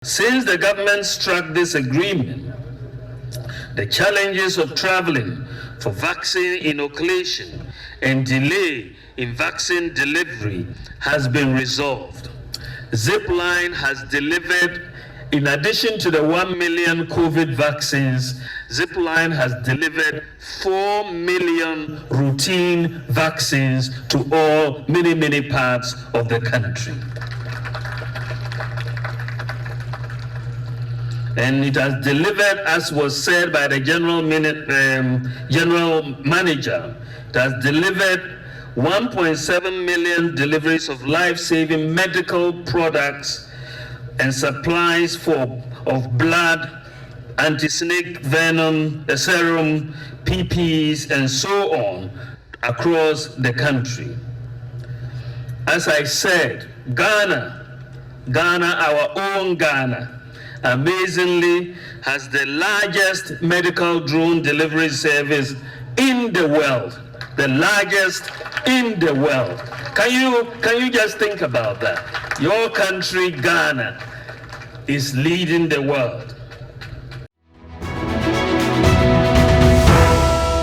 Since the government struck this agreement, the challenges of traveling for vaccine inoculation and delay in vaccine delivery has been resolved. Zipline has delivered, in addition to the 1 million COVID vaccines, Zipline has delivered 4 million routine vaccines to all many parts of the country. And it has delivered, as was said by the general manager, it has delivered 1.7 million deliveries of life-saving medical products and supplies of blood, anti-snake venom, serum, PPEs, and so on across the country. As I said, Ghana, our own Ghana, amazingly has the largest medical drone delivery service in the world. The largest in the world. Can you just think about that? Your country, Ghana, is leading the world.